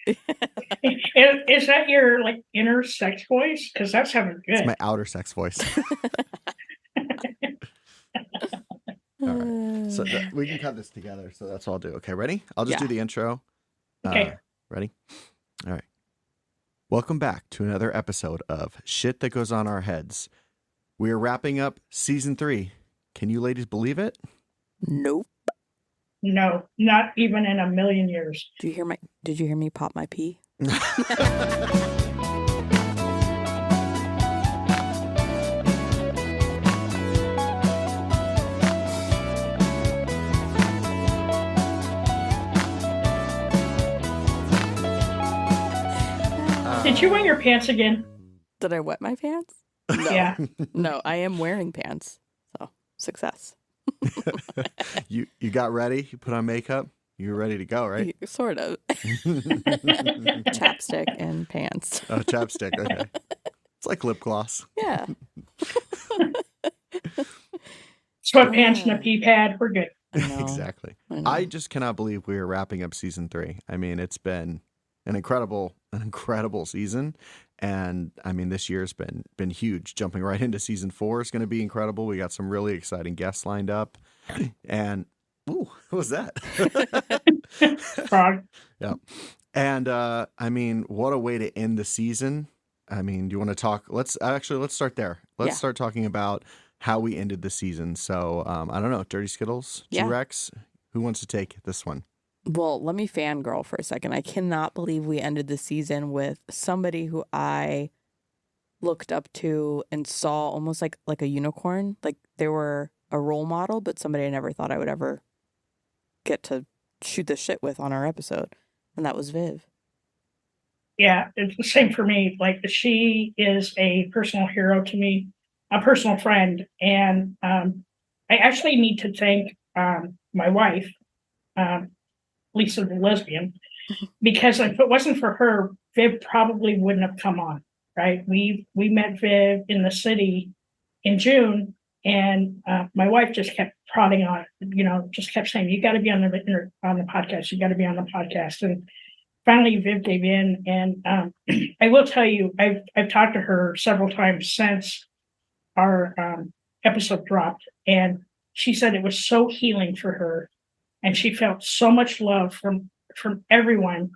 Is that your like inner sex voice? Because that sounded It's good. my outer sex voice. All right. So we can cut this together. So that's what I'll do. Okay, ready? I'll just do the intro. Okay. Ready? All right. Welcome back to another episode of Shit That Goes On Our Heads. We are wrapping up season 3. Can you ladies believe it? Nope. No, not even in a million years. Did you hear me pop my pee? Did you wear your pants again? Did I wet my pants? No. Yeah. No, I am wearing pants. So, success. You got ready? You put on makeup? You were ready to go, right? Sort of. Chapstick and pants. Oh, chapstick. Okay. It's like lip gloss. Yeah. Sweatpants and a pee pad. We're good. Exactly. I just cannot believe we are wrapping up season 3. I mean, it's been an incredible season. And I mean, this year's been huge. Jumping right into season 4 is going to be incredible. We got some really exciting guests lined up. And ooh, what was that? Frog. Yeah. And I mean, what a way to end the season. I mean, do you want to talk? Let's start there. Let's start talking about how we ended the season. So I don't know, Dirty Skittles, G-Rex, who wants to take this one? Well, let me fangirl for a second. I cannot believe we ended the season with somebody who I looked up to and saw almost like a unicorn. Like they were a role model, but somebody I never thought I would ever get to shoot the shit with on our episode. And that was Viv. Yeah, it's the same for me. Like she is a personal hero to me, a personal friend. And I actually need to thank my wife, Lisa the lesbian, because if it wasn't for her, Viv probably wouldn't have come on, right? We met Viv in the city in June, and my wife just kept prodding on, just kept saying, "You got to be on the podcast. You got to be on the podcast." And finally, Viv gave in, and I will tell you, I've talked to her several times since our episode dropped, and she said it was so healing for her. And she felt so much love from everyone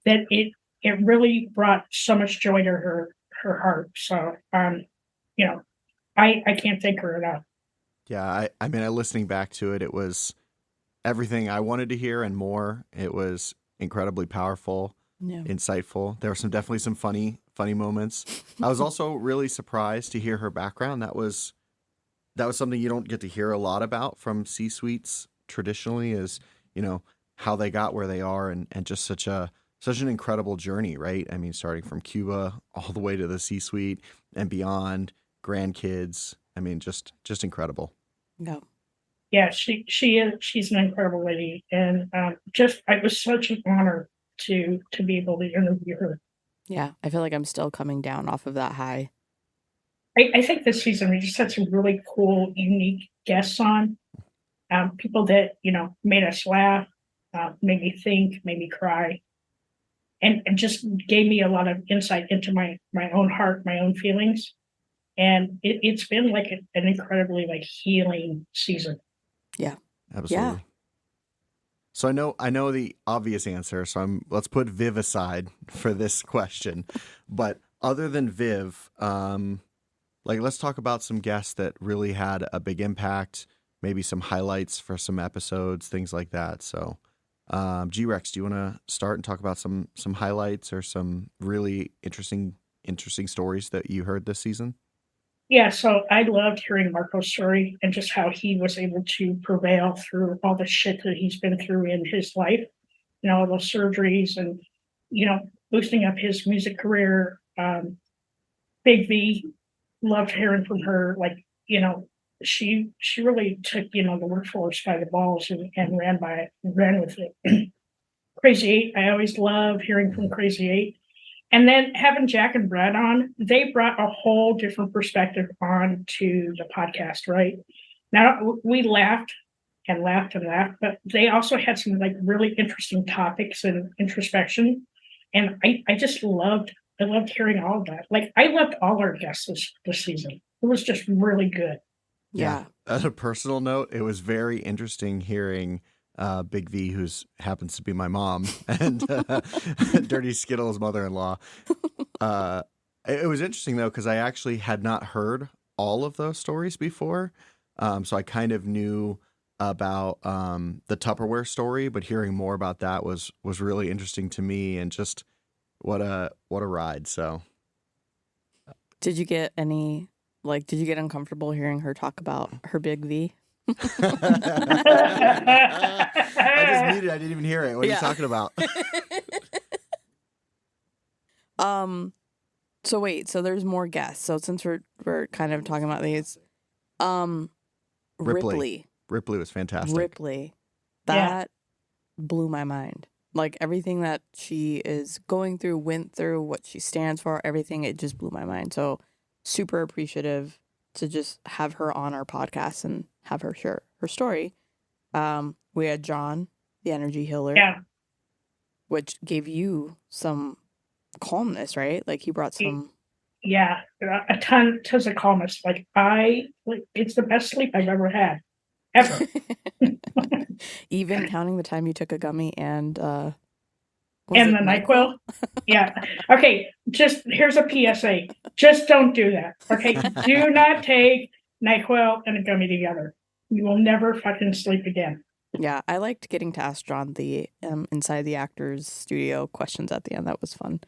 that it really brought so much joy to her heart. So, I can't thank her enough. Yeah, I mean, listening back to it, it was everything I wanted to hear and more. It was incredibly powerful, insightful. There were definitely some funny moments. I was also really surprised to hear her background. That was something you don't get to hear a lot about from C-suites traditionally, is how they got where they are, and just such an incredible journey, right? I mean, starting from Cuba all the way to the C-suite and beyond, grandkids. I mean, just incredible. Yeah, she's an incredible lady, and it was such an honor to be able to interview her. Yeah, I feel like I'm still coming down off of that high. I think this season we just had some really cool, unique guests on. People that, made us laugh, made me think, made me cry, and just gave me a lot of insight into my own heart, my own feelings. And it's been like an incredibly healing season. Yeah. Absolutely. Yeah. So I know the obvious answer, so let's put Viv aside for this question. But other than Viv, let's talk about some guests that really had a big impact. Maybe some highlights for some episodes, things like that. So, G-Rex, do you want to start and talk about some highlights or some really interesting stories that you heard this season? Yeah, so I loved hearing Marco's story and just how he was able to prevail through all the shit that he's been through in his life, all those surgeries and, boosting up his music career. Big V, loved hearing from her. She really took, the workforce by the balls and ran with it. Crazy Eight, I always love hearing from Crazy Eight. And then having Jack and Brad on, they brought a whole different perspective on to the podcast, right? Now, we laughed and laughed and laughed, but they also had some really interesting topics and introspection. And I just I loved hearing all of that. Like I loved all our guests this season. It was just really good. Yeah. On a personal note, it was very interesting hearing Big V, who's happens to be my mom, and Dirty Skittles' mother-in-law. It was interesting though because I actually had not heard all of those stories before, so I kind of knew about the Tupperware story, but hearing more about that was really interesting to me, and just what a ride. So, Did you get uncomfortable hearing her talk about her big V? I just muted. I didn't even hear it. What are you talking about? So wait, so there's more guests. So since we're kind of talking about these, Ripley was fantastic. Ripley, that blew my mind. Like everything that she is going through, went through, what she stands for, everything, it just blew my mind. So super appreciative to just have her on our podcast and have her share her story. We had John, the energy healer, which gave you some calmness, right? Like he brought some. Yeah, tons of calmness. Like it's the best sleep I've ever had, ever. Even counting the time you took a gummy and the NyQuil. Yeah. Okay. Just here's a PSA. Just don't do that. Okay. Do not take NyQuil and a gummy together. You will never fucking sleep again. Yeah, I liked getting to ask John the inside the actors studio questions at the end. That was fun.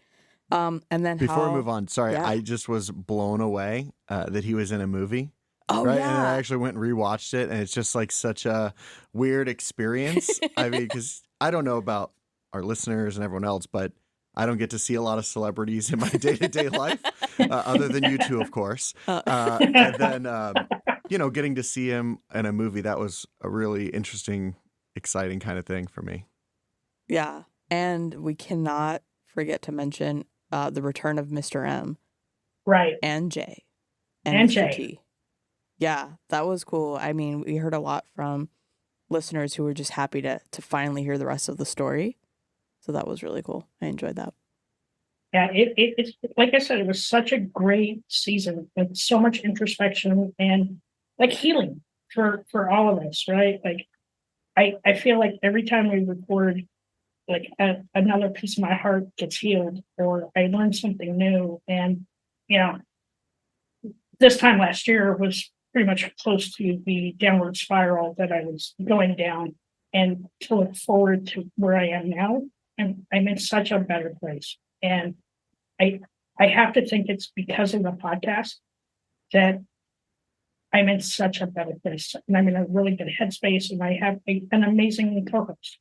And then before we move on, sorry, I just was blown away that he was in a movie. Oh, right? Yeah. And I actually went and rewatched it, and it's just like such a weird experience. I mean, because I don't know about our listeners and everyone else, but I don't get to see a lot of celebrities in my day-to-day life, other than you two, of course. And then, getting to see him in a movie, that was a really interesting, exciting kind of thing for me. Yeah. And we cannot forget to mention the return of Mr. M. Right. And Jay. And Mr. Jay. T. Yeah, that was cool. I mean, we heard a lot from listeners who were just happy to finally hear the rest of the story. So that was really cool. I enjoyed that. Yeah, it's like I said, it was such a great season with so much introspection and like healing for all of us, right? Like I feel like every time we record, like another piece of my heart gets healed, or I learn something new. And this time last year was pretty much close to the downward spiral that I was going down, and to look forward to where I am now, and I'm in such a better place. And I have to think it's because of the podcast that I'm in such a better place, and I'm in a really good headspace, and I have an amazing co-host,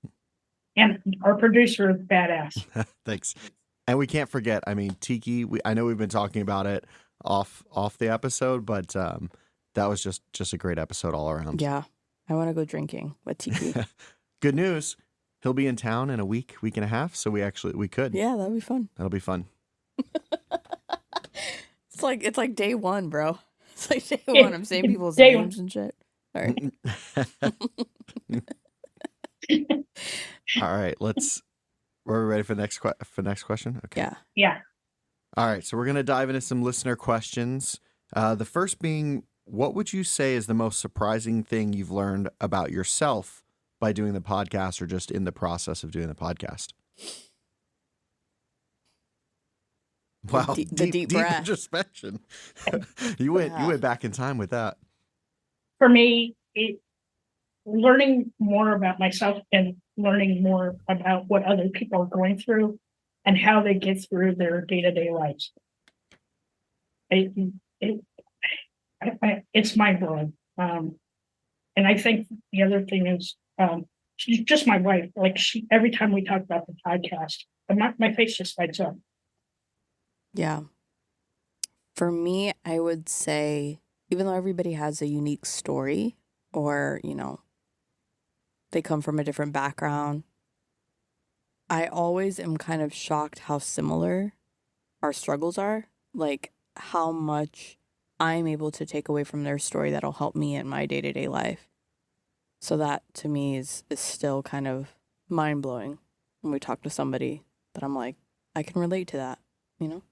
and our producer is badass. Thanks. And we can't forget, I mean, Tiki, I know we've been talking about it off the episode, but that was just a great episode all around. Yeah. I want to go drinking with Tiki. Good news. He'll be in town in a week and a half, so we could. Yeah, that'll be fun. That'll be fun. It's like day one, bro. It's like day one. I'm saying people's names and shit. All right. All right, we're ready for the next question? Okay. Yeah. All right, so we're going to dive into some listener questions. The first being, what would you say is the most surprising thing you've learned about yourself by doing the podcast, or just in the process of doing the podcast? Wow, deep breath. introspection. You went back in time with that. For me, learning more about myself and learning more about what other people are going through and how they get through their day-to-day lives. It's mind-blowing. And I think the other thing is, she's just my wife. Like every time we talk about the podcast, my face just lights up. Yeah. For me, I would say, even though everybody has a unique story, or, they come from a different background, I always am kind of shocked how similar our struggles are. Like how much I'm able to take away from their story that'll help me in my day-to-day life. So that to me is still kind of mind-blowing when we talk to somebody that I'm like, I can relate to that, you know?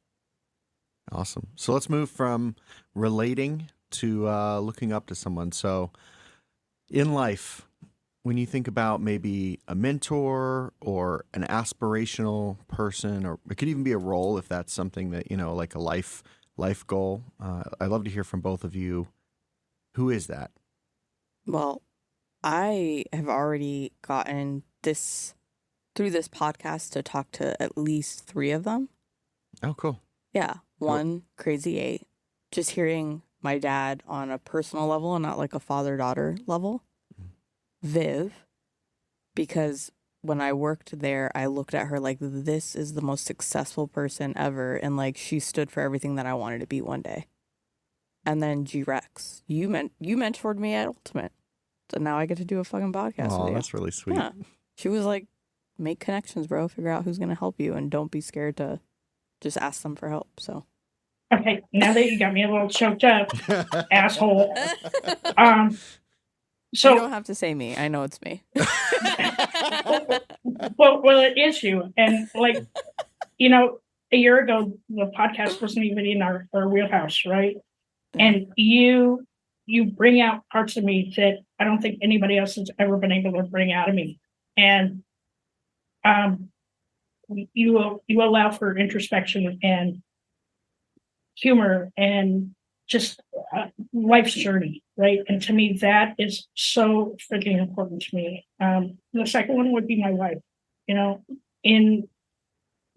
Awesome. So let's move from relating to looking up to someone. So in life, when you think about maybe a mentor or an aspirational person, or it could even be a role if that's something that, like a life goal. I'd love to hear from both of you. Who is that? Well, I have already gotten through this podcast to talk to at least 3 of them. Oh, cool. Yeah. One, Crazy 8. Just hearing my dad on a personal level and not like a father-daughter level. Viv, because when I worked there, I looked at her like, this is the most successful person ever. And like, she stood for everything that I wanted to be one day. And then G-Rex, you mentored me at Ultimate. So now I get to do a fucking podcast with you. That's really sweet. Yeah. She was like, make connections, bro. Figure out who's going to help you. And don't be scared to just ask them for help. So. Okay, now that you got me a little choked up, asshole. So you don't have to say me. I know it's me. well, it is you. And like, a year ago, the podcast wasn't even in our wheelhouse, right? And you bring out parts of me that I don't think anybody else has ever been able to bring out of me. And you allow for introspection and humor and just life's journey, right? And to me, that is so freaking important to me. The second one would be my wife.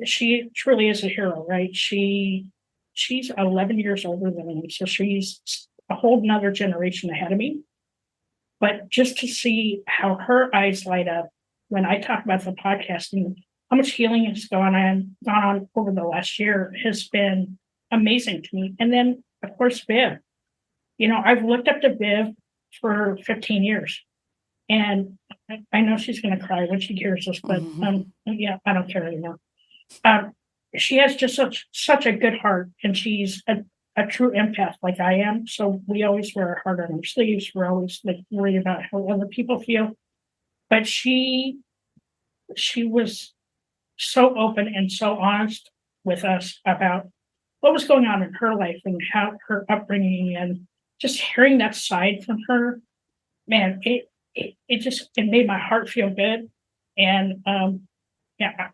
She truly is a hero, right? She's 11 years older than me, so she's a whole nother generation ahead of me. But just to see how her eyes light up when I talk about the podcast and how much healing has gone on over the last year has been amazing to me. And then, of course, Viv. I've looked up to Viv for 15 years. And I know she's going to cry when she hears this, but yeah, I don't care anymore. She has just such a good heart, and she's a true empath like I am. So we always wear our heart on our sleeves. We're always like worried about how other people feel. But she was so open and so honest with us about what was going on in her life and how her upbringing, and just hearing that side from her, man, it made my heart feel good. And yeah,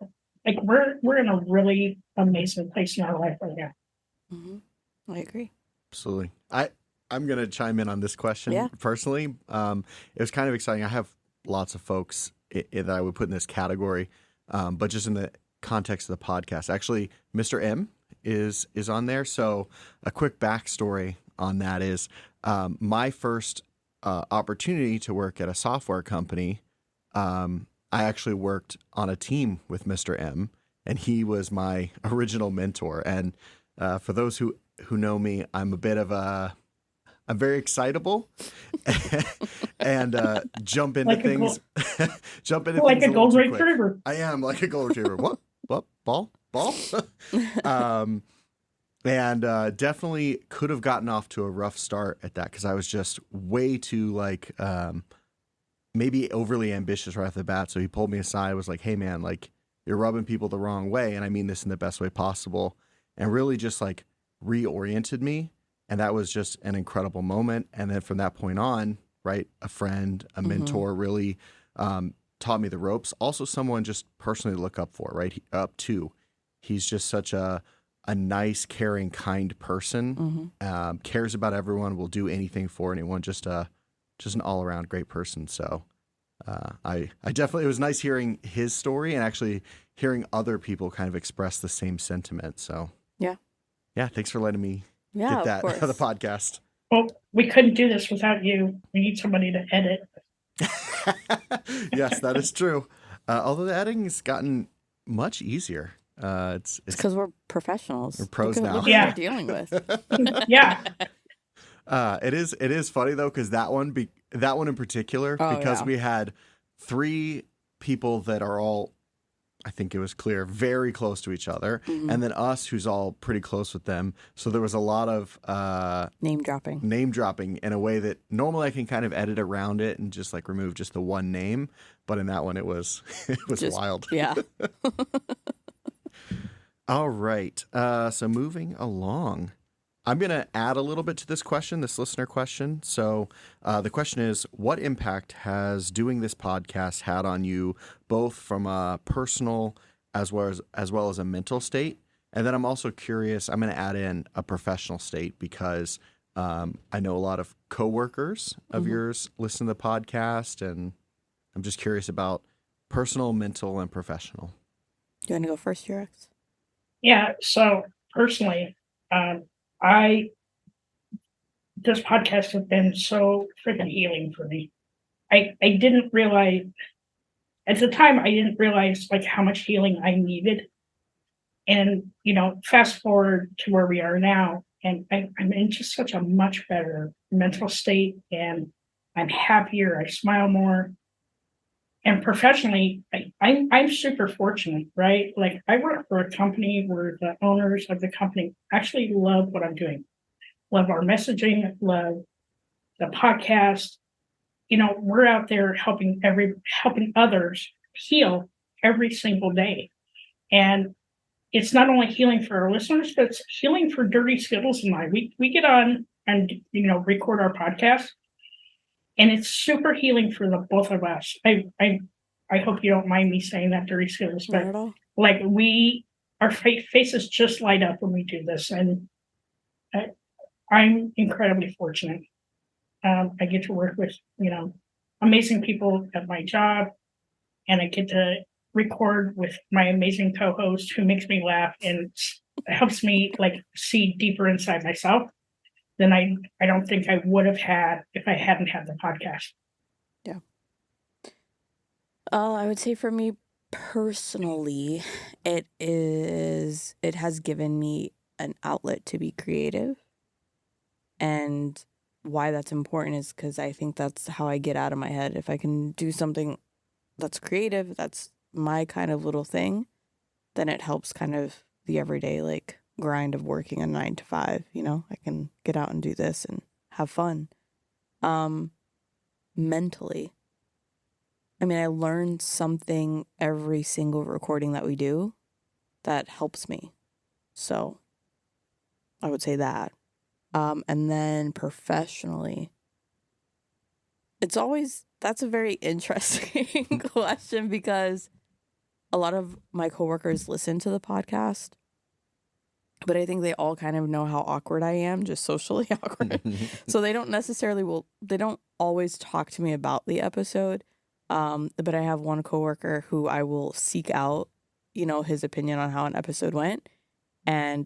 like we're in a really amazing place in our life right now. Mm-hmm. I agree. Absolutely. I'm going to chime in on this question personally. It was kind of exciting. I have lots of folks that I would put in this category, but just in the context of the podcast, actually, Mr. M is on there. So a quick backstory on that is my first opportunity to work at a software company. I actually worked on a team with Mr. M, and he was my original mentor. And for those who know me, I'm very excitable and jump into like things. Jump into like things a golden quick. retriever. I am like a golden retriever. What? Ball? And definitely could have gotten off to a rough start at that because I was just way too maybe overly ambitious right off the bat. So he pulled me aside, was like, hey man, like you're rubbing people the wrong way. And I mean this in the best way possible. And really just like reoriented me. And that was just an incredible moment. And then from that point on, right, a friend, a mentor really taught me the ropes. Also someone just personally to look up for, right? He's just such a nice, caring, kind person, cares about everyone, will do anything for anyone, just an all-around great person. So I definitely, it was nice hearing his story and actually hearing other people kind of express the same sentiment. So yeah, thanks for letting me get that on the podcast. Well, we couldn't do this without you. We need somebody to edit. Yes, that is true. Although the editing has gotten much easier. It's because we're professionals. We're pros now. Look what we're dealing with. Yeah. It is funny though, because that one in particular, because we had 3 people that are all, I think it was clear, very close to each other, and then us, who's all pretty close with them. So there was a lot of name dropping in a way that normally I can kind of edit around it and just like remove just the one name, but in that one it was just, wild. Yeah. All right. So moving along, I'm going to add a little bit to this question, this listener question. So the question is, what impact has doing this podcast had on you, both from a personal as well as a mental state? And then I'm also curious, I'm going to add in a professional state because I know a lot of coworkers of yours listen to the podcast, and I'm just curious about personal, mental, and professional. Do you want to go first, Rex? Yeah. So personally, I this podcast has been so freaking healing for me. I didn't realize at the time. I didn't realize like how much healing I needed. And fast forward to where we are now, and I'm in just such a much better mental state, and I'm happier. I smile more. And professionally, I'm super fortunate, right? Like I work for a company where the owners of the company actually love what I'm doing, love our messaging, love the podcast. We're out there helping others heal every single day. And it's not only healing for our listeners, but it's healing for Dirty Skittles and I. We get on and record our podcast, and it's super healing for the both of us. I hope you don't mind me saying that, Dirty Skittles, Not but at all. like our faces just light up when we do this, and I'm incredibly fortunate. I get to work with amazing people at my job, and I get to record with my amazing co-host who makes me laugh and helps me like see deeper inside myself than I don't think I would have had if I hadn't had the podcast. Yeah. I would say for me personally, it has given me an outlet to be creative. And why that's important is because I think that's how I get out of my head. If I can do something that's creative, that's my kind of little thing, then it helps kind of the everyday like grind of working a 9 to 5. I can get out and do this and have fun. Mentally, I mean, I learn something every single recording that we do that helps me. So I would say that. And then professionally, that's a very interesting question because a lot of my coworkers listen to the podcast, but I think they all kind of know how awkward I am, just socially awkward. So they don't always talk to me about the episode. But I have one coworker who I will seek out, his opinion on how an episode went. And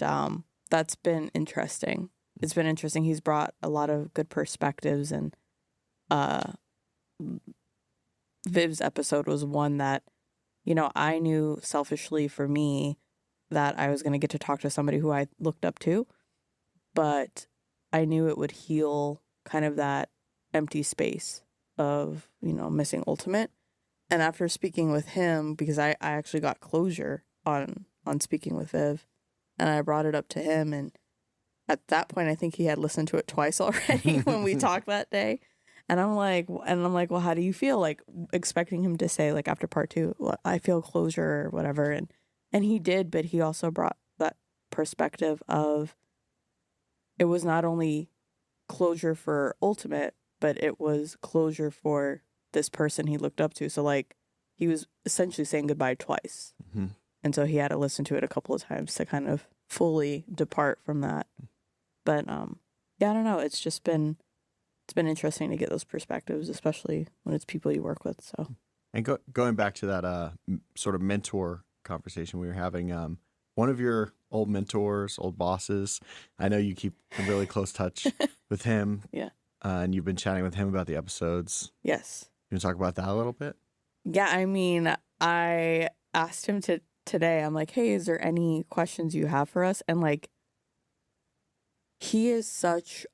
that's been interesting. It's been interesting. He's brought a lot of good perspectives, and Viv's episode was one that, I knew selfishly for me that I was going to get to talk to somebody who I looked up to, but I knew it would heal kind of that empty space of, missing Ultimate. And after speaking with him, because I actually got closure on speaking with Viv, and I brought it up to him, and at that point, I think he had listened to it twice already when we talked that day. And I'm like, well, how do you feel? Like expecting him to say like after part 2, well, I feel closure or whatever. And he did, but he also brought that perspective of it was not only closure for Ultimate, but it was closure for this person he looked up to. So like he was essentially saying goodbye twice. Mm-hmm. And so he had to listen to it a couple of times to kind of fully depart from that. But yeah, I don't know. It's been interesting to get those perspectives, especially when it's people you work with. So, and going back to that sort of mentor conversation we were having, one of your old mentors, old bosses, I know you keep a really close touch with him. Yeah. And you've been chatting with him about the episodes. Yes. You want to talk about that a little bit? Yeah, I mean, I asked him today, I'm like, hey, is there any questions you have for us? And like, he is such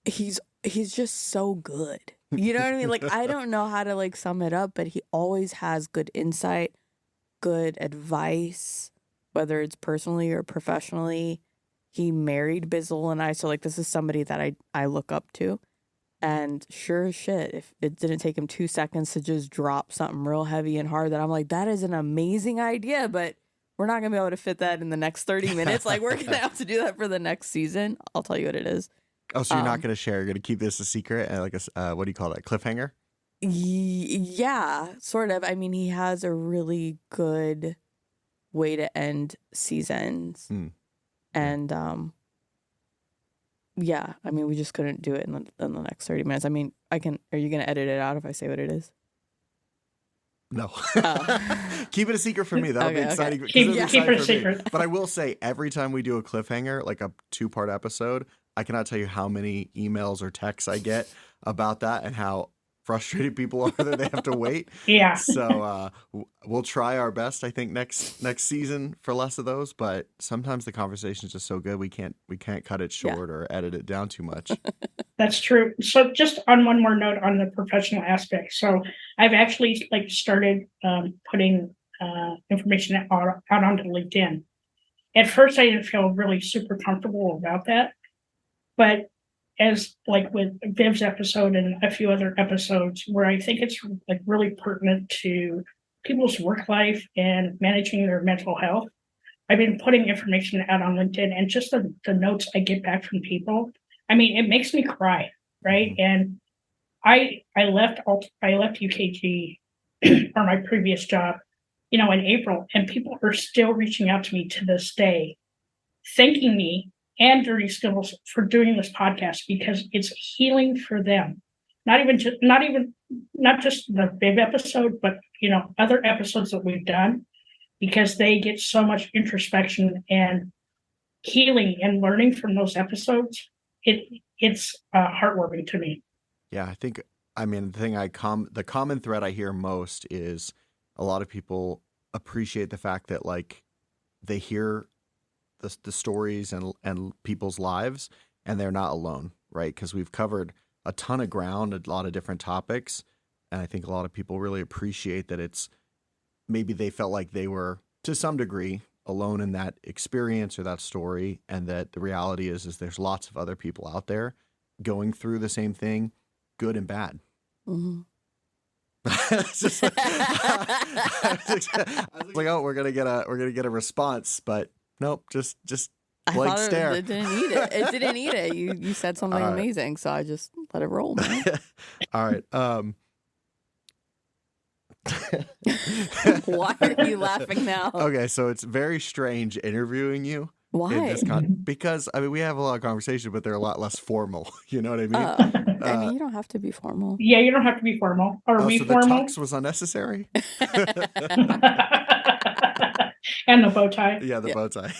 he's just so good. You know what I mean? Like, I don't know how to like sum it up, but he always has good insight, good advice, whether it's personally or professionally. He married Bizzle and I, so like this is somebody that I look up to. And sure as shit, if it didn't take him 2 seconds to just drop something real heavy and hard, that I'm like, that is an amazing idea, but we're not going to be able to fit that in the next 30 minutes. Like, we're going to have to do that for the next season. I'll tell you what it is. Oh, so you're not going to share? You're going to keep this a secret and like a what do you call that? Cliffhanger? Yeah, sort of. I mean, he has a really good way to end seasons. And yeah, I mean, we just couldn't do it in the next 30 minutes. I mean, are you going to edit it out if I say what it is? No. Oh. Keep it a secret for me. That'll be exciting. Keep it a secret. But I will say, every time we do a cliffhanger, like a 2-part episode, I cannot tell you how many emails or texts I get about that and how frustrated people are that they have to wait. Yeah. So we'll try our best, I think, next season for less of those. But sometimes the conversation is just so good we can't cut it short or edit it down too much. That's true. So just on one more note on the professional aspect. So I've actually started putting information out onto LinkedIn. At first, I didn't feel really super comfortable about that, but as with Viv's episode and a few other episodes where I think it's really pertinent to people's work life and managing their mental health, I've been putting information out on LinkedIn, and just the notes I get back from people, I mean, it makes me cry, right? And I left UKG or my previous job, in April, and people are still reaching out to me to this day, thanking me and Dirty Skittles for doing this podcast because it's healing for them. Not just the Viv episode, but other episodes that we've done, because they get so much introspection and healing and learning from those episodes. It's heartwarming to me. Yeah, the common thread I hear most is a lot of people appreciate the fact that they hear the stories and people's lives, and they're not alone, right? Because we've covered a ton of ground, a lot of different topics, and I think a lot of people really appreciate that it's maybe they felt like they were to some degree alone in that experience or that story, and that the reality is there's lots of other people out there going through the same thing, good and bad. Mm-hmm. I was like, oh, we're gonna get a response, but nope, just blank stare. It didn't need it. It didn't need it. You said something amazing, so I just let it roll, man. All right. Why are you laughing now? Okay, so it's very strange interviewing you. Why? Because we have a lot of conversation, but they're a lot less formal. You know what I mean? I mean, you don't have to be formal. Yeah, you don't have to be formal. Are we formal? The tux was unnecessary. And the bow tie. Yeah, the bow tie.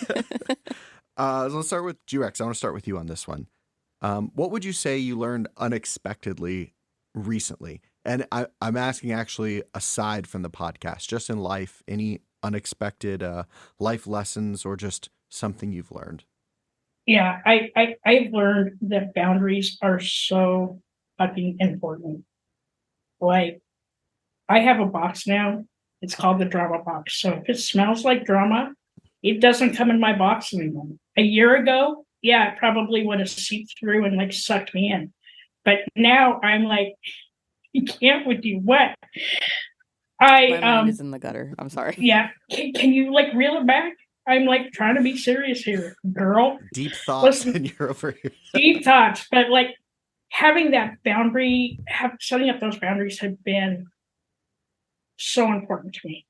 So let's start with G-Rex. I want to start with you on this one. What would you say you learned unexpectedly recently? And I'm asking actually aside from the podcast, just in life, any unexpected life lessons or just something you've learned? Yeah, I've learned that boundaries are so fucking important. I have a box now. It's called the drama box. So if it smells like drama, it doesn't come in my box anymore. A year ago, yeah, it probably would have seeped through and sucked me in. But now I'm like, you can't with you what? My mind is in the gutter. I'm sorry. Yeah. Can you reel it back? I'm trying to be serious here, girl. Deep thoughts, and you're over here. Deep thoughts, but having that boundary, setting up those boundaries have been so important to me.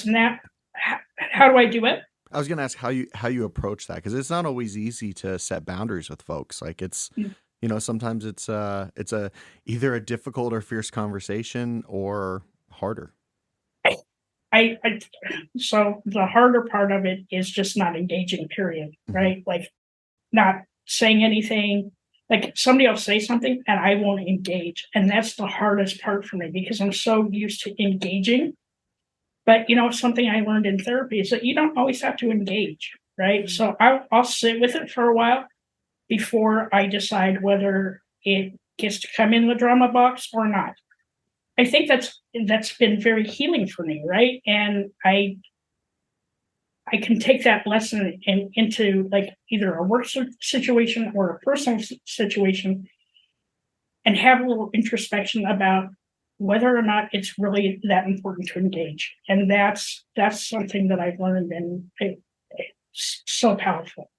Now, how do I do it? I was going to ask how you approach that, because it's not always easy to set boundaries with folks. It's sometimes it's either a difficult or fierce conversation or harder. So the harder part of it is just not engaging, period, right? Not saying anything. Somebody will say something and I won't engage. And that's the hardest part for me because I'm so used to engaging. But, something I learned in therapy is that you don't always have to engage, right? So I'll sit with it for a while before I decide whether it gets to come in the drama box or not. I think that's been very healing for me, right? And I can take that lesson into either a work situation or a personal situation and have a little introspection about whether or not it's really that important to engage. And that's something that I've learned, and it's so powerful.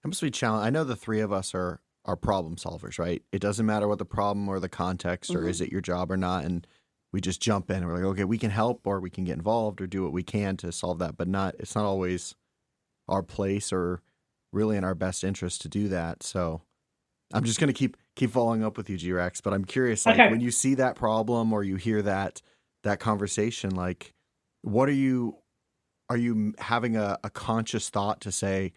It must be challenging. I know the three of us are problem solvers, right? It doesn't matter what the problem or the context or is it your job or not, and we just jump in and we're like, okay, we can help or we can get involved or do what we can to solve that, but it's not always our place or really in our best interest to do that. So I'm just gonna keep following up with you, G-Rex, but I'm curious, like when you see that problem or you hear that conversation, like what are you having a conscious thought to say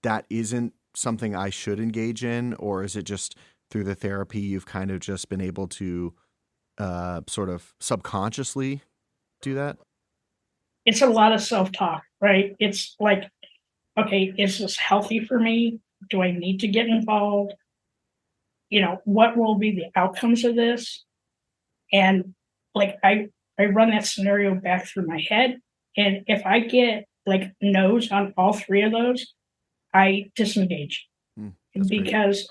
that isn't something I should engage in, or is it just through the therapy you've kind of just been able to sort of subconsciously do that? It's a lot of self-talk, right? It's like, okay, is this healthy for me? Do I need to get involved? What will be the outcomes of this? And like I run that scenario back through my head. And if I get like no's on all three of those, I disengage. Because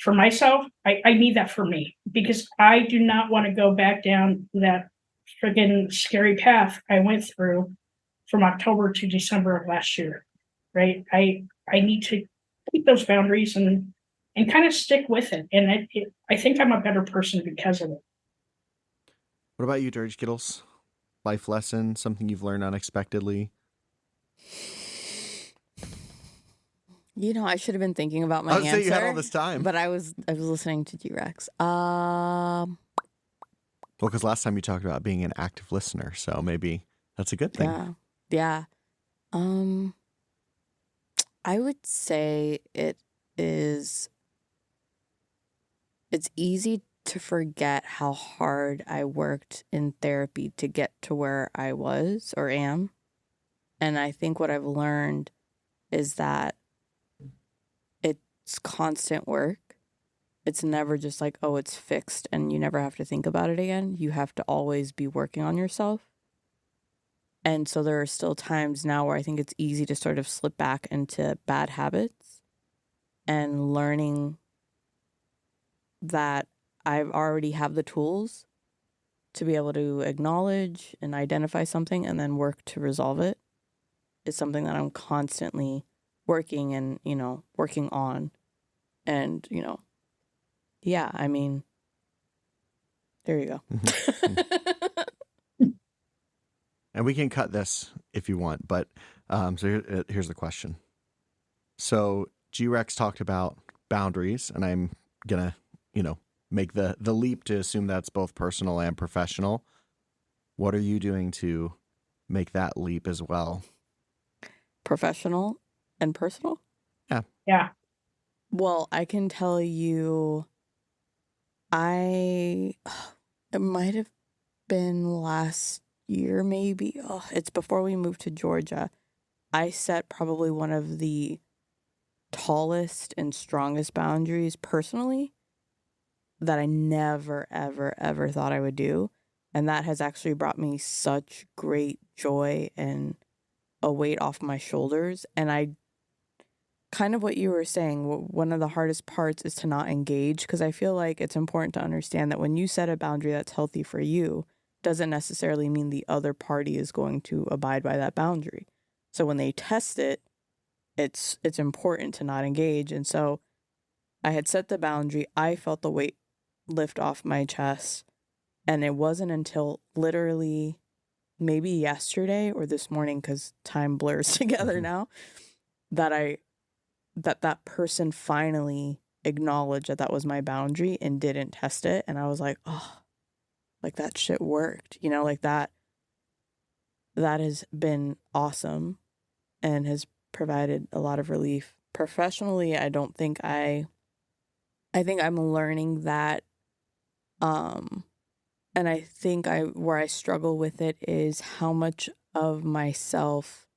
for myself, I need that for me, because I do not want to go back down that friggin' scary path I went through from October to December of last year. Right. I need to keep those boundaries and kind of stick with it. And I think I'm a better person because of it. What about you, Dirty Skittles? Life lesson, something you've learned unexpectedly? I should have been thinking about my answer. I was saying you had all this time. But I was listening to G-Rex. Well, because last time you talked about being an active listener, so maybe that's a good thing. Yeah. I would say it's easy to forget how hard I worked in therapy to get to where I was or am. And I think what I've learned is that it's constant work. It's never just like, oh, it's fixed and you never have to think about it again. You have to always be working on yourself. And so there are still times now where I think it's easy to sort of slip back into bad habits, and learning that I already have the tools to be able to acknowledge and identify something and then work to resolve it is something that I'm constantly working and, working on. And, yeah, I mean, there you go. And we can cut this if you want, but so here's the question. So G-Rex talked about boundaries, and I'm going to, make the leap to assume that's both personal and professional. What are you doing to make that leap as well? Professional and personal? Yeah. Well, I can tell you, it might have been last year, maybe. It's before we moved to Georgia. I set probably one of the tallest and strongest boundaries personally that I never, ever, ever thought I would do. And that has actually brought me such great joy and a weight off my shoulders. And I kind of what you were saying, one of the hardest parts is to not engage, because I feel like it's important to understand that when you set a boundary that's healthy for you, doesn't necessarily mean the other party is going to abide by that boundary. So when they test it, it's important to not engage. And so I had set the boundary. I felt the weight lift off my chest. And it wasn't until literally maybe yesterday or this morning, because time blurs together now, that that person finally acknowledged that was my boundary and didn't test it. And I was like, oh, like that shit worked, like that has been awesome and has provided a lot of relief. Professionally, I don't think I think I'm learning that, and I think where I struggle with it is how much of myself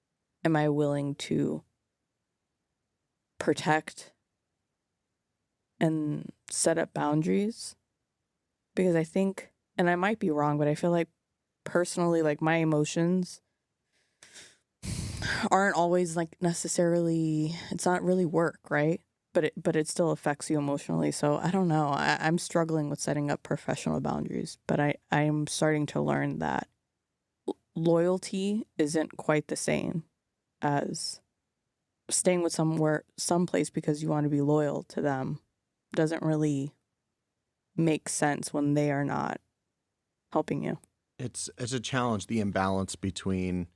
am I willing to protect and set up boundaries? Because I think, and I might be wrong, but I feel like personally, like my emotions aren't always like necessarily, it's not really work, right? but it still affects you emotionally. So I don't know. I'm struggling with setting up professional boundaries, but I'm starting to learn that loyalty isn't quite the same as staying with someplace because you want to be loyal to them. Doesn't really make sense when they are not helping you. It's a challenge, the imbalance between,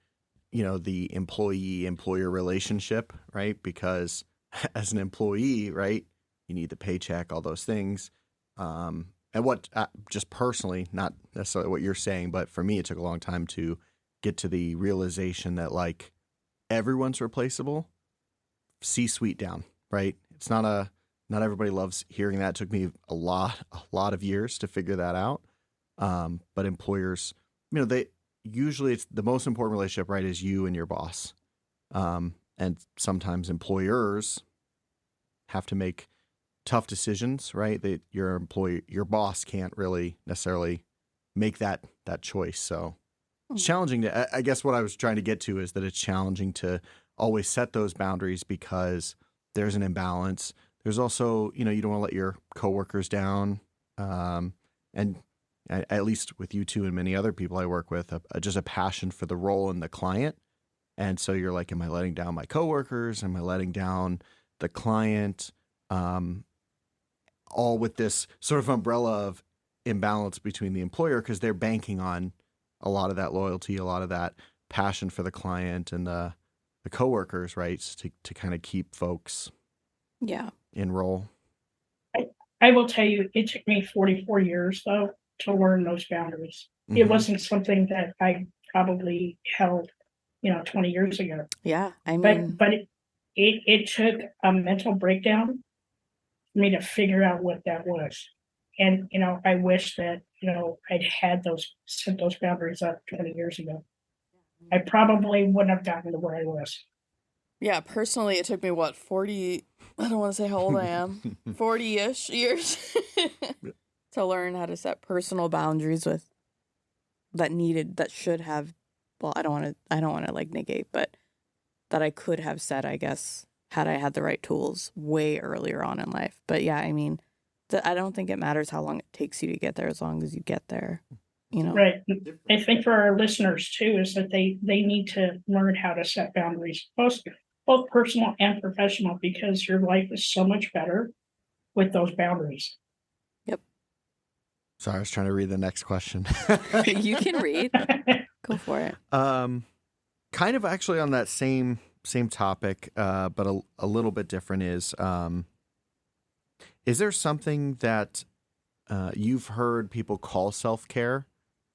the employee-employer relationship, right? Because as an employee, right, you need the paycheck, all those things. And what, just personally, not necessarily what you're saying, but for me, it took a long time to get to the realization that, like, everyone's replaceable, C-suite down, right? It's not everybody loves hearing that. It took me a lot of years to figure that out. But employers, they usually, it's the most important relationship, right, is you and your boss. And sometimes employers have to make tough decisions, right? That your boss can't really necessarily make that choice. So it's challenging I guess what I was trying to get to is that it's challenging to always set those boundaries because there's an imbalance. There's also, you don't want to let your coworkers down. And at least with you two and many other people I work with, just a passion for the role and the client. And so you're like, am I letting down my coworkers? Am I letting down the client? All with this sort of umbrella of imbalance between the employer because they're banking on a lot of that loyalty, a lot of that passion for the client and the coworkers, right? To kind of keep folks in role. I will tell you, it took me 44 years though to learn those boundaries. It wasn't something that I probably held, 20 years ago. Yeah, I mean, but it took a mental breakdown for me to figure out what that was. And I wish that I'd had set those boundaries up 20 years ago. I probably wouldn't have gotten to where I was. Yeah, personally, it took me 40, I don't want to say how old I am, 40-ish years to learn how to set personal boundaries that should have, well, I don't want to like negate, but that I could have said, I guess, had I had the right tools way earlier on in life. But yeah, I mean, I don't think it matters how long it takes you to get there as long as you get there, Right. I think for our listeners too, is that they need to learn how to set boundaries, both personal and professional, because your life is so much better with those boundaries. Yep. Sorry, I was trying to read the next question. You can read. Go for it. Kind of actually on that same topic, but a little bit different is there something that you've heard people call self-care,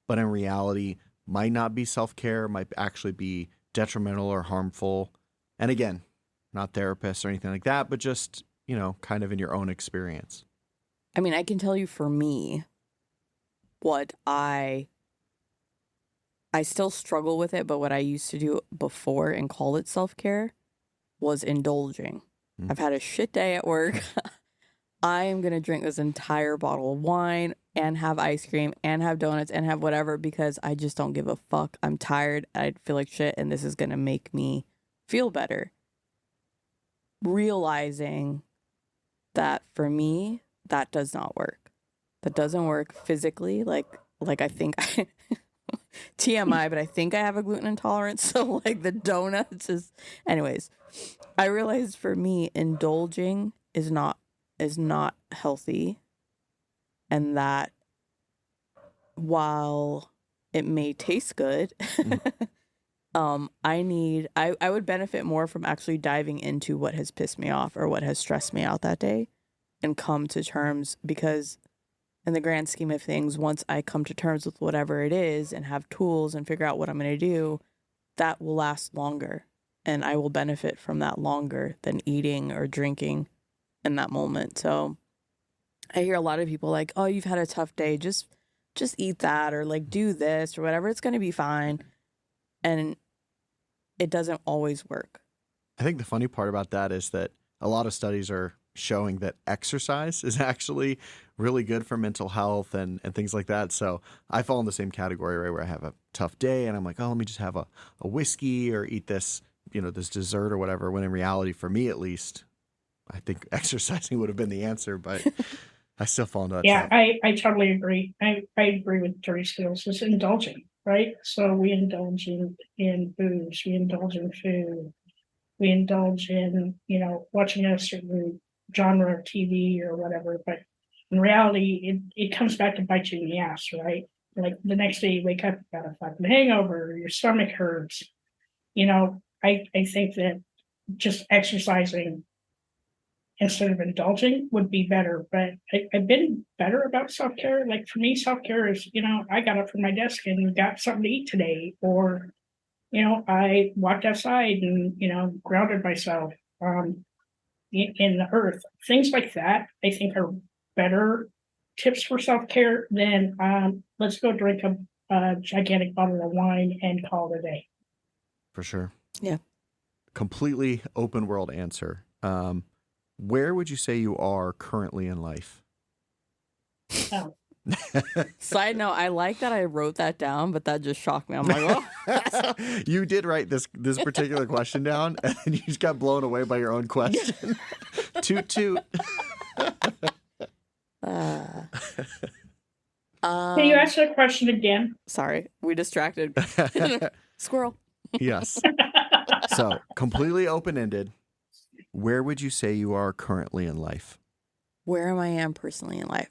but in reality might not be self-care, might actually be detrimental or harmful? And again, not therapists or anything like that, but just, kind of in your own experience. I mean, I can tell you for me, what I still struggle with it, but what I used to do before and call it self-care was indulging. I've had a shit day at work. I am going to drink this entire bottle of wine and have ice cream and have donuts and have whatever because I just don't give a fuck. I'm tired. I feel like shit and this is going to make me feel better. Realizing that for me, that does not work. That doesn't work physically. Like I think TMI, but I think I have a gluten intolerance. So like the donuts anyways, I realized for me, indulging is not healthy. And that while it may taste good, I would benefit more from actually diving into what has pissed me off or what has stressed me out that day and come to terms, because in the grand scheme of things, once I come to terms with whatever it is and have tools and figure out what I'm going to do, that will last longer and I will benefit from that longer than eating or drinking in that moment. So I hear a lot of people like, oh, you've had a tough day. Just eat that or like do this or whatever. It's going to be fine. And it doesn't always work. I think the funny part about that is that a lot of studies are showing that exercise is actually really good for mental health and things like that. So I fall in the same category, right, where I have a tough day and I'm like, oh, let me just have a whiskey or eat this, this dessert or whatever. When in reality, for me at least, I think exercising would have been the answer, but I still fall into that Yeah, trap. I totally agree. I agree with Dirty Skills. It's indulging, right? So we indulge in booze, we indulge in food, we indulge in, watching a certain genre of TV or whatever. But in reality, it comes back to bite you in the ass, right? Like the next day you wake up, you got a fucking hangover, your stomach hurts. I think that just exercising instead of indulging would be better. But I've been better about self care. Like for me, self care is, I got up from my desk and got something to eat today, or, I walked outside and, grounded myself in the earth. Things like that, I think, are better tips for self care than let's go drink a gigantic bottle of wine and call it a day. For sure. Yeah. Completely open world answer. Where would you say you are currently in life? Oh. Side note, I like that I wrote that down, but that just shocked me. I'm like, oh. You did write this particular question down, and you just got blown away by your own question. Toot toot. Can you ask that question again? Sorry, we distracted. Squirrel. Yes. So, completely open-ended. Where would you say you are currently in life? Where am I personally in life?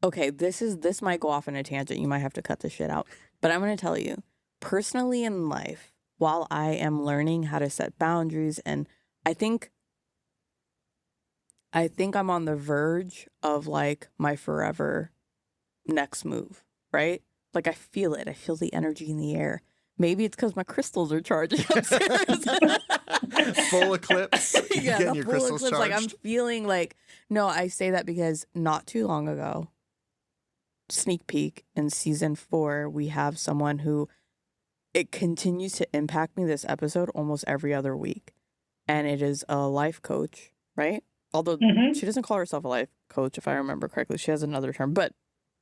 Okay, this might go off in a tangent. You might have to cut this shit out. But I'm going to tell you, personally in life, while I am learning how to set boundaries, and I think I'm on the verge of like my forever next move, right? Like I feel it. I feel the energy in the air. Maybe it's because my crystals are charging upstairs. Full eclipse. Yeah, Getting the your full crystals eclipse. Like I'm charged. feeling like, no, I say that because not too long ago, sneak peek in season 4, we have someone who it continues to impact me this episode almost every other week. And it is a life coach, right? Although she doesn't call herself a life coach, if I remember correctly. She has another term, but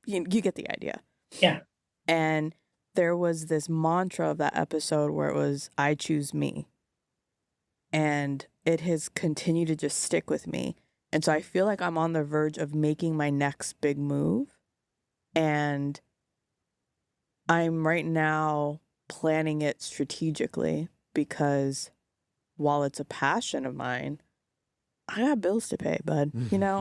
you get the idea. Yeah. And there was this mantra of that episode where it was, I choose me. And it has continued to just stick with me. And so I feel like I'm on the verge of making my next big move. And I'm right now planning it strategically because while it's a passion of mine, I got bills to pay, bud.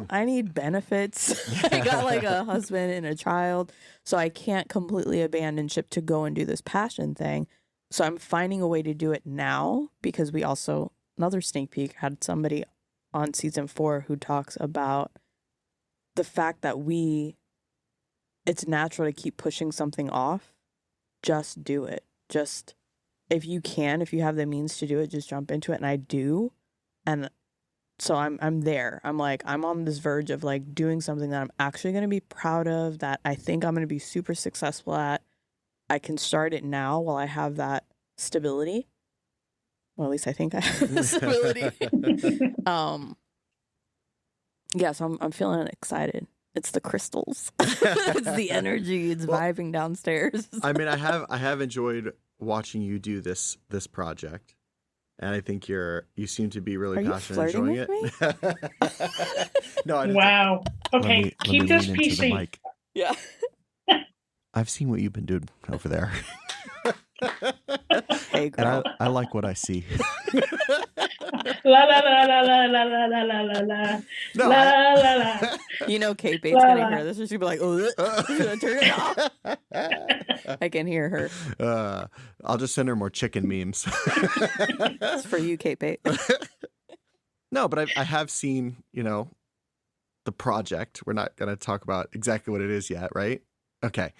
I need benefits. I got like a husband and a child, so I can't completely abandon ship to go and do this passion thing. So I'm finding a way to do it now because we also, another sneak peek, had somebody on season 4 who talks about the fact that it's natural to keep pushing something off. Just do it. Just, if you have the means to do it, just jump into it. And I do. And so I'm there. I'm on this verge of like doing something that I'm actually going to be proud of, that I think I'm going to be super successful at. I can start it now while I have that stability. Well, at least I think I have the stability. Yeah, so I'm feeling excited. It's the crystals. It's the energy. It's vibing downstairs. I mean, I have enjoyed watching you do this project. And I think you seem to be really passionate enjoying it. No, I didn't. Wow. Okay, let keep me this lean into the PC. mic. Yeah. I've seen what you've been doing over there. Hey, girl. And I like what I see. La la la la la la la la la la la. No, La la la. Kate Bates gonna hear this, and she'll be like, "Oh, turn it off." I can hear her. I'll just send her more chicken memes. It's for you, Kate Bates. No, but I have seen, the project. We're not going to talk about exactly what it is yet, right? Okay.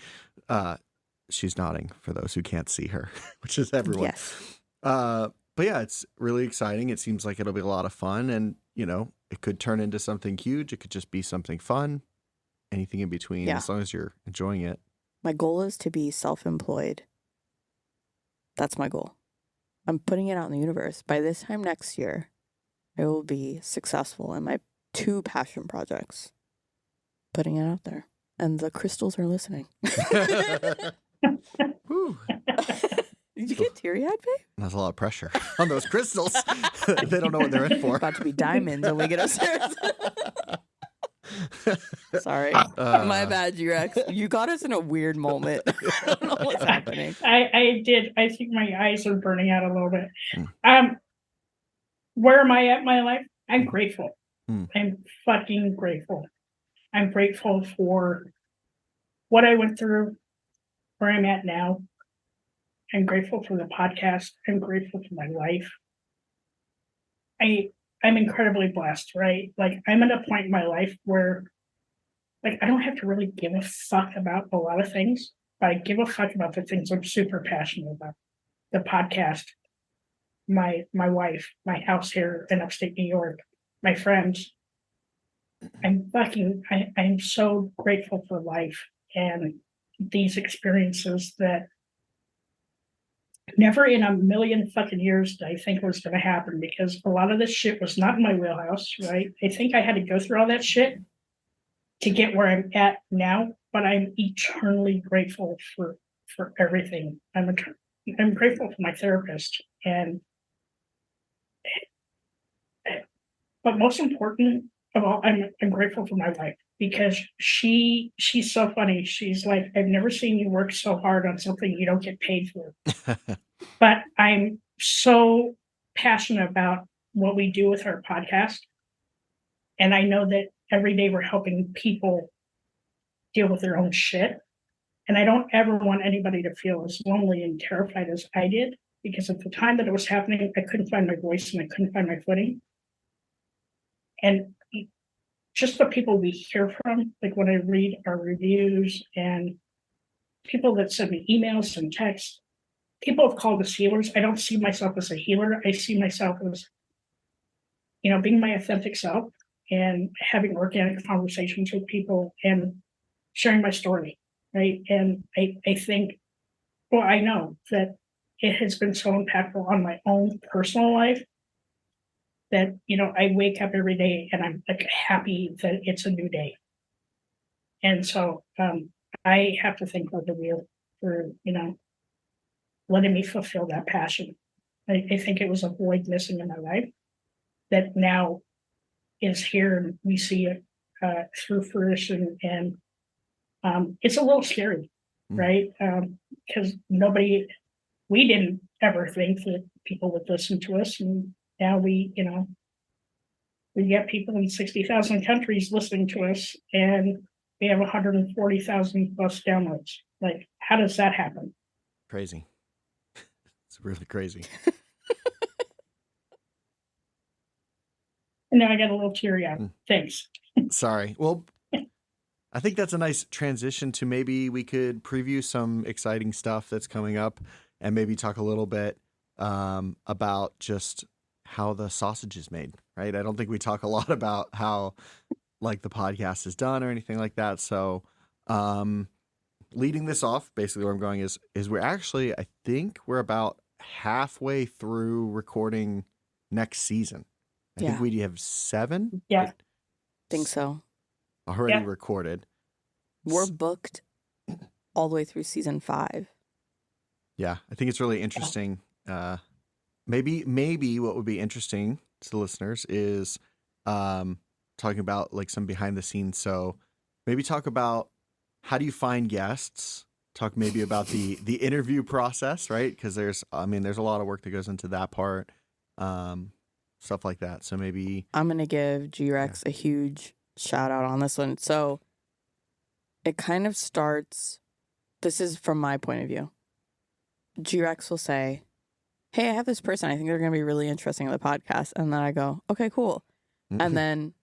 She's nodding for those who can't see her, which is everyone. Yes. But yeah, it's really exciting. It seems like it'll be a lot of fun, and it could turn into something huge. It could just be something fun. Anything in between, as long as you're enjoying it. My goal is to be self-employed. That's my goal. I'm putting it out in the universe. By this time next year, I will be successful in my 2 passion projects. Putting it out there. And the crystals are listening. Woo. Did you get teary-eyed, babe? That's a lot of pressure on those crystals. They don't know what they're in for. About to be diamonds when we get upstairs. Sorry. My bad, G-Rex. You got us in a weird moment. I don't know what's happening. I did. I think my eyes are burning out a little bit. Where am I at in my life? I'm grateful. I'm fucking grateful. I'm grateful for what I went through, where I'm at now. I'm grateful for the podcast. I'm grateful for my life. I'm incredibly blessed, right? Like, I'm at a point in my life where, like, I don't have to really give a fuck about a lot of things, but I give a fuck about the things I'm super passionate about. The podcast, my wife, my house here in upstate New York, my friends. I'm so grateful for life and these experiences that never in a million fucking years did I think was going to happen, because a lot of this shit was not in my wheelhouse, right? I think I had to go through all that shit to get where I'm at now, but I'm eternally grateful for everything. I'm grateful for my therapist, but most important of all, I'm grateful for my wife, because she's so funny. She's like, I've never seen you work so hard on something you don't get paid for. But I'm so passionate about what we do with our podcast. And I know that every day we're helping people deal with their own shit. And I don't ever want anybody to feel as lonely and terrified as I did, because at the time that it was happening, I couldn't find my voice and I couldn't find my footing. And just the people we hear from, like when I read our reviews and people that send me emails and texts, people have called us healers. I don't see myself as a healer. I see myself as, being my authentic self and having organic conversations with people and sharing my story, right? And I think, I know that it has been so impactful on my own personal life that, I wake up every day and I'm like happy that it's a new day. And so I have to thank Mother Wheel for, letting me fulfill that passion. I think it was a void missing in my life that now is here, and we see it through fruition. And it's a little scary, right? Because we didn't ever think that people would listen to us. And now we get people in 60,000 countries listening to us, and we have 140,000 plus downloads. Like, how does that happen? Crazy. It's really crazy. And now I got a little teary-eyed. Thanks. Sorry. Well, I think that's a nice transition to maybe we could preview some exciting stuff that's coming up and maybe talk a little bit about just how the sausage is made, right? I don't think we talk a lot about how like the podcast is done or anything like that. So leading this off, basically where I'm going is we're actually, I think we're about halfway through recording next season. I think we have 7. Yeah. Think so. Already recorded. We're booked all the way through season 5. Yeah, I think it's really interesting. Maybe what would be interesting to the listeners is talking about like some behind the scenes. So maybe talk about how do you find guests? Talk maybe about the interview process, right? Because there's a lot of work that goes into that part. Stuff like that. So maybe I'm going to give G-Rex a huge shout out on this one. So it kind of starts, this is from my point of view. G-Rex will say, hey, I have this person. I think they're going to be really interesting in the podcast. And then I go, okay, cool. And then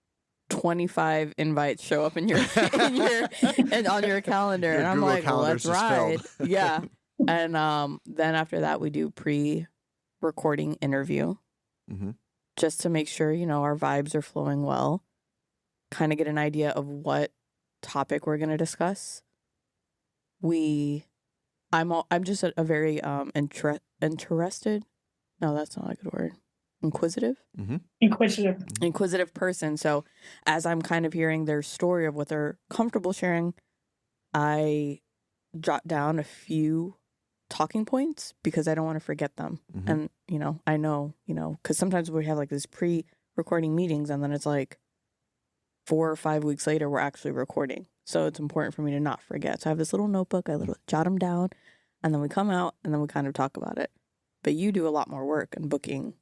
25 invites show up in your and on your calendar. Your and I'm Google like, well, let's ride. filled. Yeah. And then after that, we do pre-recording interview. Just to make sure, our vibes are flowing well, kind of get an idea of what topic we're going to discuss. I'm just a very interested. No, that's not a good word. Inquisitive? Inquisitive person. So as I'm kind of hearing their story of what they're comfortable sharing, I jot down a few talking points because I don't want to forget them. Mhm. And, I know, because sometimes we have like these pre-recording meetings and then it's like 4 or 5 weeks later, we're actually recording. So it's important for me to not forget. So I have this little notebook, I jot them down, and then we come out and then we kind of talk about it. But you do a lot more work in booking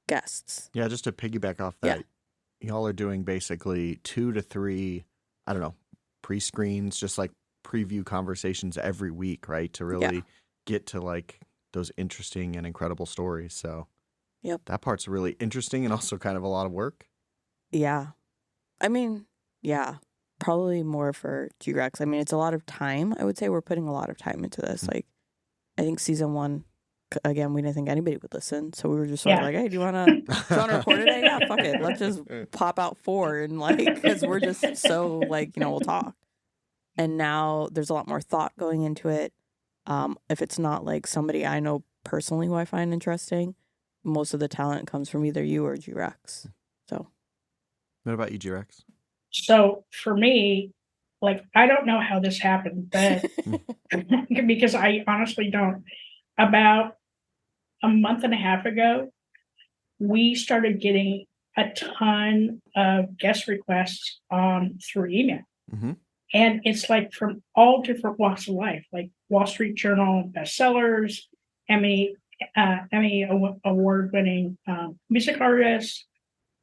guests. Yeah, just to piggyback off that, y'all are doing basically 2 to 3, I don't know, pre-screens, just like preview conversations every week, right? To really get to like those interesting and incredible stories. So that part's really interesting and also kind of a lot of work. Yeah. I mean, probably more for G-Rex. I mean, it's a lot of time. I would say we're putting a lot of time into this. Like, I think season 1, again, we didn't think anybody would listen. So we were just sort of like, hey, do you want to record today? Yeah, fuck it. Let's just pop out 4 and like, because we're just so like, we'll talk. And now there's a lot more thought going into it. If it's not like somebody I know personally who I find interesting, most of the talent comes from either you or G-Rex. So. What about you, G-Rex? So for me, like, I don't know how this happened, but because I honestly don't. About a month and a half ago, we started getting a ton of guest requests through email. Mm-hmm. And it's like from all different walks of life, like Wall Street Journal bestsellers, Emmy award-winning music artists,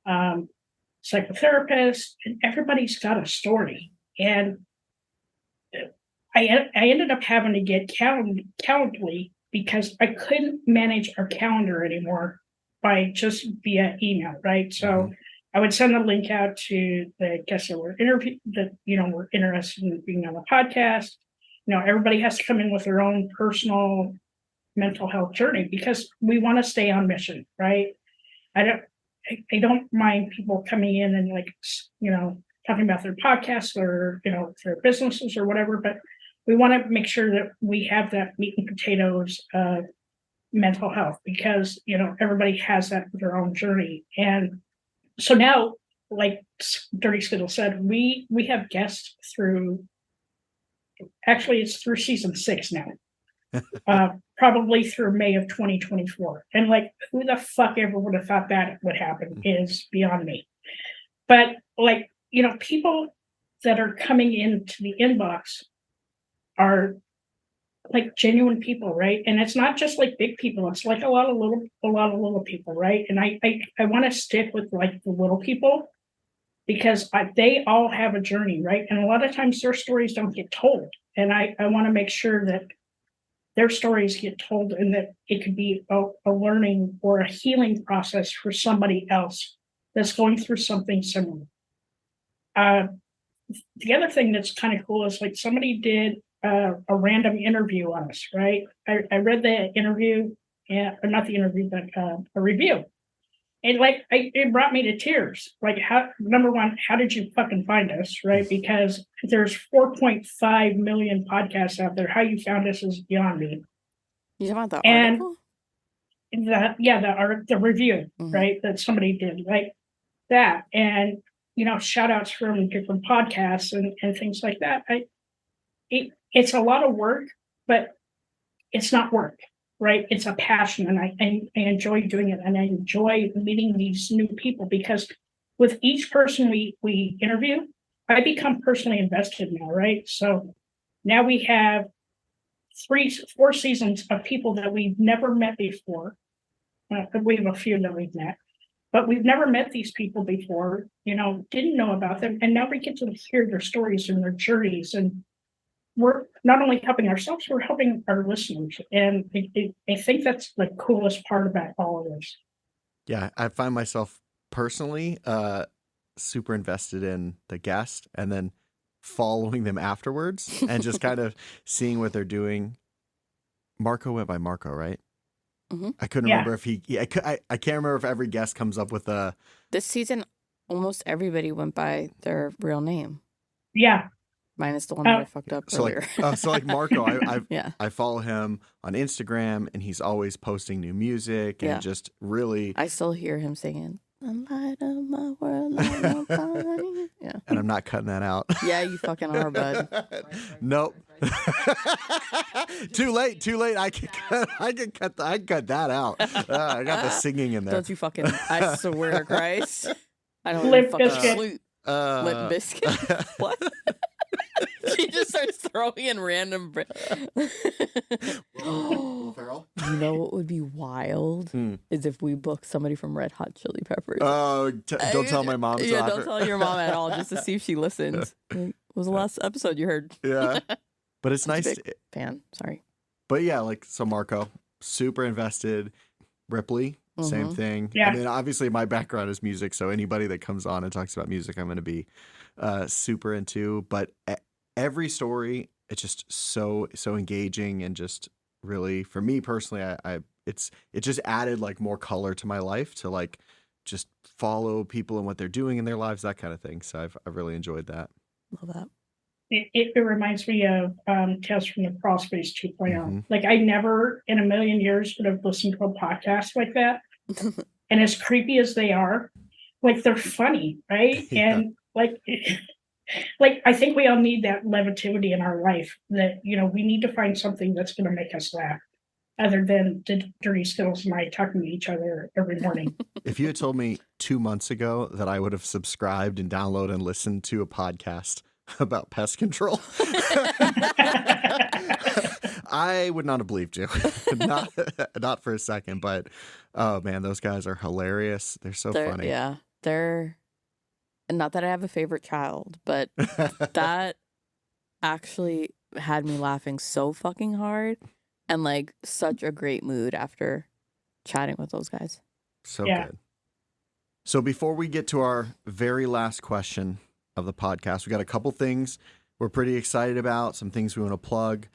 psychotherapists, and everybody's got a story. And I ended up having to get Calendly because I couldn't manage our calendar anymore by just via email, right? So I would send a link out to the guests that were were interested in being on the podcast. Everybody has to come in with their own personal mental health journey because we want to stay on mission, right? I don't mind people coming in and talking about their podcasts or their businesses or whatever, but we want to make sure that we have that meat and potatoes of mental health because everybody has that with their own journey. And so now, like Dirty Skittles said, we have guests through. Actually, it's through season 6 now. Probably through May of 2024. And like, who the fuck ever would have thought that would happen is beyond me. But like, people that are coming into the inbox are like genuine people, right? And it's not just like big people. It's like a lot of little people, right? And I want to stick with like the little people because they all have a journey, right? And a lot of times their stories don't get told. And I want to make sure that their stories get told and that it could be a learning or a healing process for somebody else that's going through something similar. The other thing that's kind of cool is like somebody did a random interview on us, right? I read the interview, or not the interview, but a review. And like, it brought me to tears. Like, number one, how did you fucking find us, right? Because there's 4.5 million podcasts out there. How you found us is beyond me. You talking about the article? The review, right? That somebody did, like that. And, shout outs from different podcasts and things like that. It's a lot of work, but it's not work, right? It's a passion, and I enjoy doing it, and I enjoy meeting these new people because with each person we interview, I become personally invested now, right? So now we have 4 seasons of people that we've never met before. We have a few that we've met, but we've never met these people before. Didn't know about them, and now we get to hear their stories and their journeys, and we're not only helping ourselves, we're helping our listeners. And I think that's the coolest part about all of this. Yeah, I find myself personally super invested in the guest and then following them afterwards and just kind of seeing what they're doing. Marco went by Marco, right? Mm-hmm. I couldn't remember if I can't remember if every guest comes up with a... This season, almost everybody went by their real name. Yeah. Minus the one that I fucked up earlier. So like Marco, I I follow him on Instagram, and he's always posting new music and just really. I still hear him singing "The light of my world, light of mine." Yeah, and I'm not cutting that out. Yeah, you fucking are, bud. Nope. Too late. I can cut that out. I got the singing in there. Don't you fucking, I swear to Christ. I don't Limp even fucking Bizkit. sleep. Limp Biscuit? What? She just starts throwing in random. Will Ferrell? You know what would be wild is if we booked somebody from Red Hot Chili Peppers. Oh, don't tell my mom. Yeah, don't tell your mom at all, just to see if she listens. What was the last episode you heard? Yeah, but it's nice. Fan, sorry. But yeah, like so, Marco, super invested. Ripley, same thing. Yeah. I mean, obviously, my background is music, so anybody that comes on and talks about music, I'm going to be super into. But every story, it's just so engaging and just really, for me personally, it just added like more color to my life to like just follow people and what they're doing in their lives, that kind of thing. So I've really enjoyed that. Love that. It reminds me of Tales from the Crawl Space 2.0. Like I never in a million years would have listened to a podcast like that. And as creepy as they are, like they're funny, right? Yeah. And like I think we all need that levity in our life, that, you know, we need to find something that's going to make us laugh other than the Dirty Skittles and I talking to each other every morning. If you had told me 2 months ago that I would have subscribed and downloaded and listened to a podcast about pest control, I would not have believed you. not for a second. But oh man, those guys are hilarious. They're so funny. Yeah, they're not that I have a favorite child, but that actually had me laughing so fucking hard and like such a great mood after chatting with those guys. So good. So before we get to our very last question of the podcast, we got a couple things we're pretty excited about, some things we want to plug.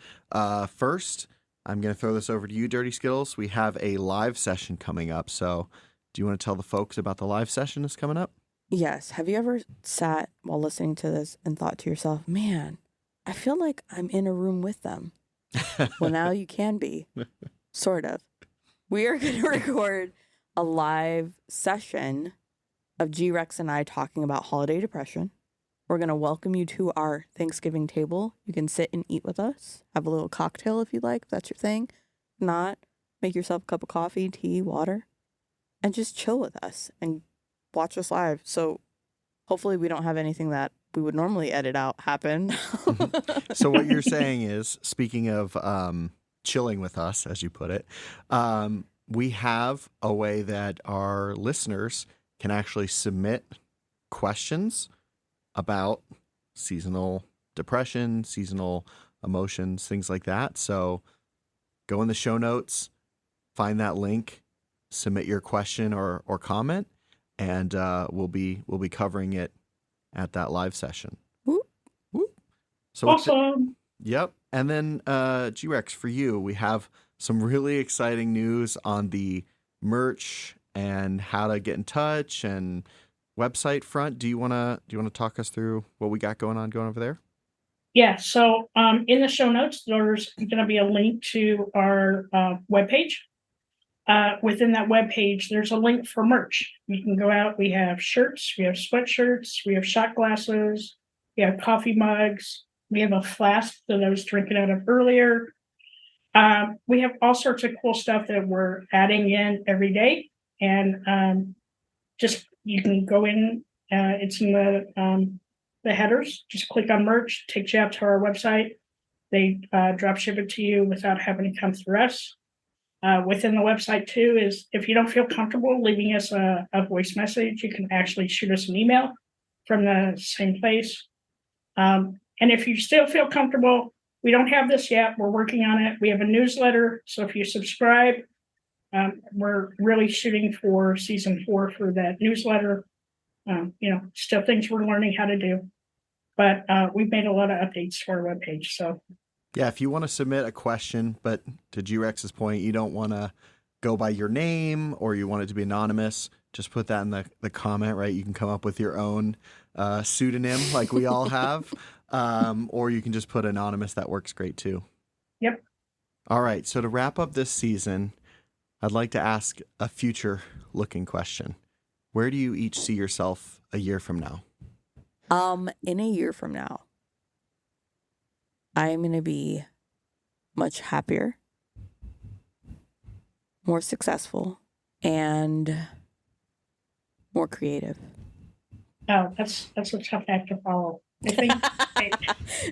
First, I'm going to throw this over to you, Dirty Skittles. We have a live session coming up. So do you want to tell the folks about the live session that's coming up? Yes. Have you ever sat while listening to this and thought to yourself, man, I feel like I'm in a room with them? Well, now you can be. Sort of. We are going to record a live session of G-Rex and I talking about holiday depression. We're going to welcome you to our Thanksgiving table. You can sit and eat with us. Have a little cocktail if you like, if that's your thing. If not, make yourself a cup of coffee, tea, water, and just chill with us and watch us live. So hopefully we don't have anything that we would normally edit out happen. So what you're saying is, speaking of chilling with us, as you put it, we have a way that our listeners can actually submit questions about seasonal depression, seasonal emotions, things like that. So go in the show notes, find that link, submit your question or comment, and we'll be covering it at that live session. Whoop. Whoop. So awesome. Yep. And then G-Rex, for you, we have some really exciting news on the merch and how to get in touch and website front. Do you want to talk us through what we got going over there? Yeah. So in the show notes, there's going to be a link to our webpage. Within that webpage, there's a link for merch. You can go out. We have shirts, we have sweatshirts, we have shot glasses, we have coffee mugs, we have a flask that I was drinking out of earlier. We have all sorts of cool stuff that we're adding in every day. And just you can go in, it's in the headers, just click on merch, takes you out to our website. They drop ship it to you without having to come through us. Within the website too is, if you don't feel comfortable leaving us a voice message, you can actually shoot us an email from the same place. And if you still feel comfortable, we don't have this yet. We're working on it. We have a newsletter. So if you subscribe, we're really shooting for season 4 for that newsletter. Still things we're learning how to do, but we've made a lot of updates to our webpage. So yeah, if you want to submit a question, but to G-Rex's point, you don't want to go by your name or you want it to be anonymous, just put that in the comment, right? You can come up with your own pseudonym like we all have, or you can just put anonymous. That works great too. Yep. All right. So to wrap up this season, I'd like to ask a future-looking question. Where do you each see yourself a year from now? In a year from now, I'm going to be much happier, more successful, and more creative. Oh, that's a tough act to follow. I think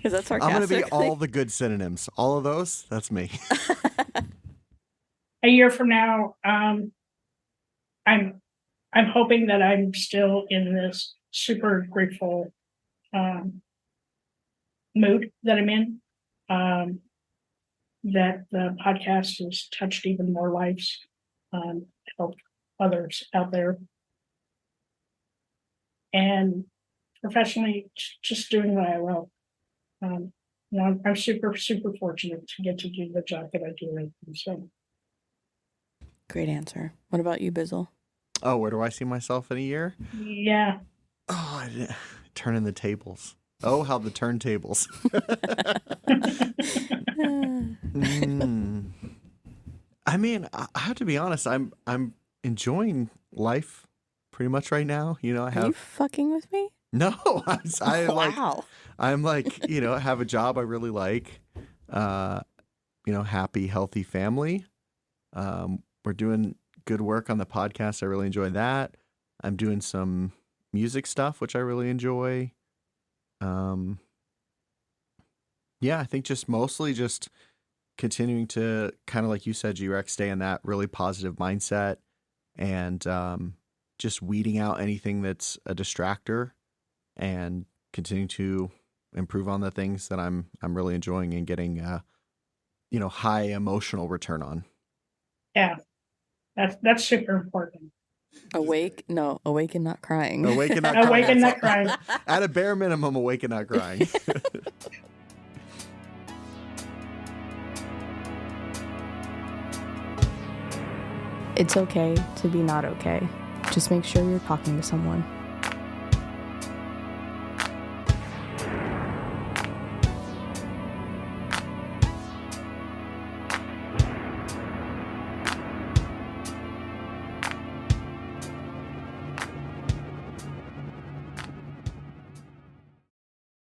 Is that sarcastic? I'm going to be all the good synonyms. All of those, that's me. a year from now, I'm hoping that I'm still in this super grateful mood that I'm in. That the podcast has touched even more lives, helped others out there, and professionally, just doing what I love. I'm super fortunate to get to do the job that I do right now. So, Great answer. What about you, Bizzle? Oh, where do I see myself in a year? yeah. Oh, turning the tables. Oh, how the turntables. I mean, I have to be honest. I'm enjoying life pretty much right now. You know, I have. Are you fucking with me? No, Wow. I'm like, you know, I have a job I really like. You know, happy, healthy family. We're doing good work on the podcast. I really enjoy that. I'm doing some music stuff, which I really enjoy. Yeah, I think just mostly just continuing to kind of like you said, G-Rex, stay in that really positive mindset and just weeding out anything that's a distractor and continue to improve on the things that I'm really enjoying and getting you know, high emotional return on. Yeah, that's super important. Awake and not crying. Awake and not crying. Awake and not crying. At a bare minimum, awake and not crying. It's okay to be not okay. Just make sure you're talking to someone.